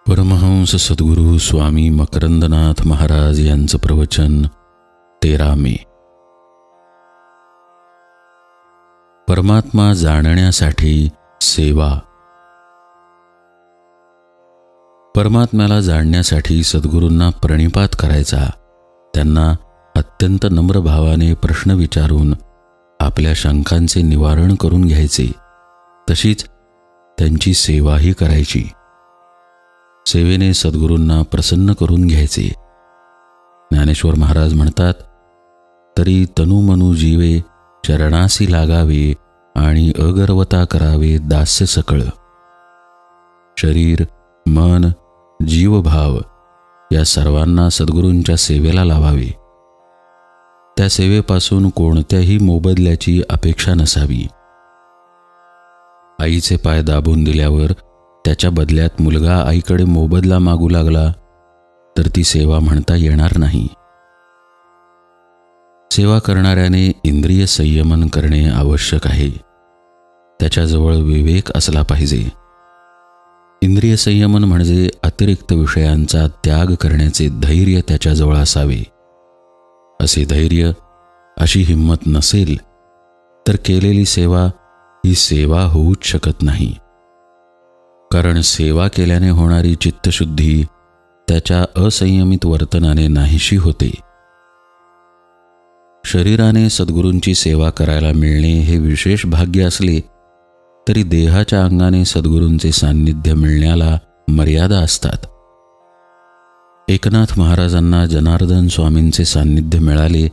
परमहंस सद्गुरू स्वामी मकरंदनाथ महाराज यांचं प्रवचन 13 मे. परमात्मा जाणण्यासाठी सेवा. परमात्म्याला जाणण्यासाठी सद्गुरूंना प्रणिपात करायचा, त्यांना अत्यंत नम्र भावाने प्रश्न विचारून आपल्या शंकांचे निवारण करून घ्यायचे. तशीच त्यांची सेवाही करायची. सेवेने सद्गुरूंना प्रसन्न करून घ्यायचे. ज्ञानेश्वर महाराज म्हणतात, तरी तनुमनु जीवे चरणासी लागावे आणि अगर्वता करावे दास्य सकळ. शरीर, मन, जीवभाव या सर्वांना सद्गुरूंच्या सेवेला लावावे. त्या सेवेपासून कोणत्याही मोबदल्याची अपेक्षा नसावी. आईचे पाय दाबून दिल्यावर त्याच्या बदल्यात मुलगा आईकडे मोबदला मागू लागला तर ती सेवा म्हणता येणार नाही. सेवा करणाऱ्याने इंद्रिय संयमन करणे आवश्यक आहे. त्याच्याजवळ विवेक असला पाहिजे. इंद्रिय संयमन म्हणजे अतिरिक्त विषयांचा त्याग करण्याचे धैर्य त्याच्याजवळ असावे. असे धैर्य, अशी हिंमत नसेल तर केलेली सेवा ही सेवा होऊच शकत नाही. कारण सेवा केल्याने होणारी चित्तशुद्धी त्याच्या असंयमित वर्तनाने नाहीशी होते. शरीराने सद्गुरूंची सेवा करायला मिळणे हे विशेष भाग्य असले तरी देहाच्या अंगाने सद्गुरूंचे सान्निध्य मिळण्याला मर्यादा असतात. एकनाथ महाराजांना जनार्दन स्वामींचे सान्निध्य मिळाले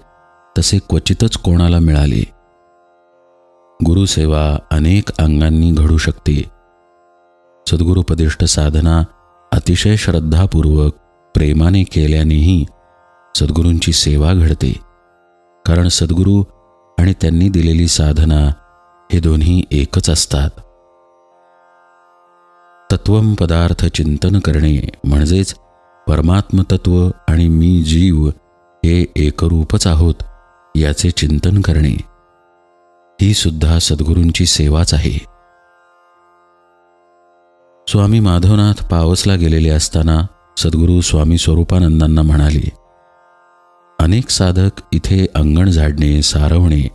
तसे क्वचितच कोणाला मिळाले. गुरुसेवा अनेक अंगांनी घडू शकते. सद्गुरुपदिष्ट साधना अतिशय श्रद्धापूर्वक प्रेमाने केल्यानेही सद्गुरूंची सेवा घडते. कारण सद्गुरू आणि त्यांनी दिलेली साधना हे दोन्ही एकच असतात. तत्वम पदार्थ चिंतन करणे म्हणजेच परमात्मतत्व आणि मी जीव हे एकरूपच आहोत याचे चिंतन करणे, ही सुद्धा सद्गुरूंची सेवाच आहे. स्वामी माधवनाथ पावसला गेलेले असताना सद्गुरू स्वामी स्वरूपानंदांना म्हणाले, अनेक साधक इथे अंगण झाडणे, सारवणे,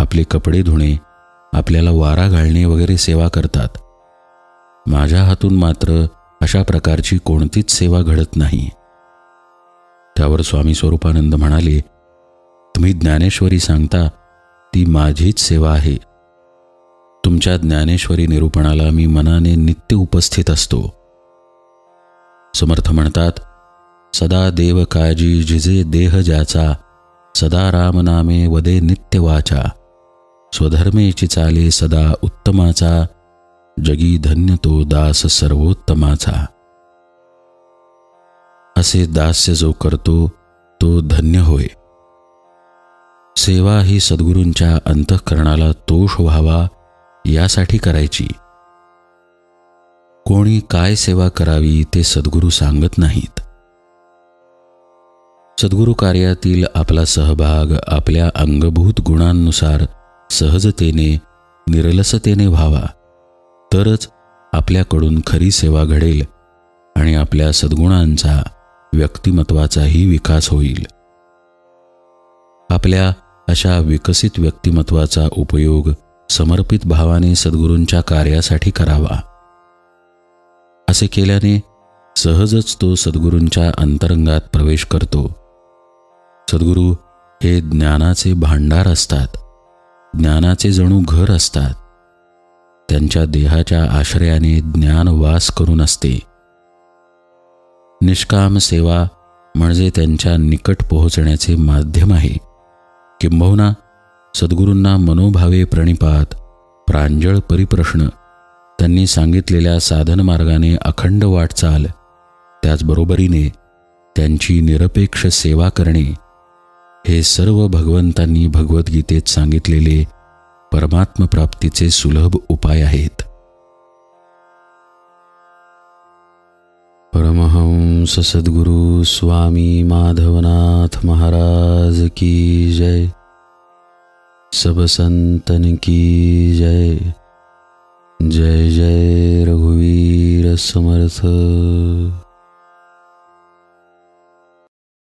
आपले कपडे धुणे, आपल्याला वारा घालणे वगैरे सेवा करतात. माझ्या हातून मात्र अशा प्रकारची कोणतीच सेवा घडत नाही. त्यावर स्वामी स्वरूपानंद म्हणाले, तुम्ही ज्ञानेश्वरी सांगता ती माझीच सेवा आहे. तुमच्या ज्ञानेश्वरी निरूपणाला मी मनाने नित्य उपस्थित असतो. समर्थ म्हणतात, सदा देव काजी जिजे देह ज्याचा, सदा राम नामे वदे नित्य वाचा, स्वधर्मेची चाले सदा उत्तमाचा, जगी धन्य तो दास सर्वोत्तमाचा. असे दास्य जो करतो तो धन्य होय. सेवा ही सद्गुरूंच्या अंतःकरणाला तोष व्हावा यासाठी करायची. कोणी काय सेवा करावी ते सद्गुरू सांगत नाहीत. सद्गुरू कार्यातील आपला सहभाग आपल्या अंगभूत गुणांनुसार सहजतेने, निरलसतेने व्हावा, तरच आपल्याकडून खरी सेवा घडेल आणि आपल्या सद्गुणांचा, व्यक्तिमत्वाचाही विकास होईल. आपल्या अशा विकसित व्यक्तिमत्वाचा उपयोग समर्पित भावाने सद्गुरूंच्या कार्यासाठी करावा. असे केल्याने सहजच तो सद्गुरूंच्या अंतरंगात प्रवेश करतो. सद्गुरू हे ज्ञानाचे भांडार असतात. ज्ञानाचे जणू घर असतात. त्यांच्या देहाच्या आश्रयाने ज्ञान वास करून असते. निष्काम सेवा म्हणजे त्यांच्या निकट पोहोचण्याचे माध्यम आहे. किंबहुना सद्गुरूंना मनोभावे प्रणिपात, प्रांजळ परिप्रश्न, त्यांनी सांगितलेल्या साधन मार्गाने अखंड वाटचाल, त्याचबरोबरीने त्यांची निरपेक्ष सेवा करणे, हे सर्व भगवंतांनी भगवद्गीतेत सांगितलेले परमात्मप्राप्तीचे सुलभ उपाय आहेत. परमहंस सद्गुरू स्वामी माधवनाथ महाराज की जय. सब संतन की जय. जय जय रघुवीर समर्थ.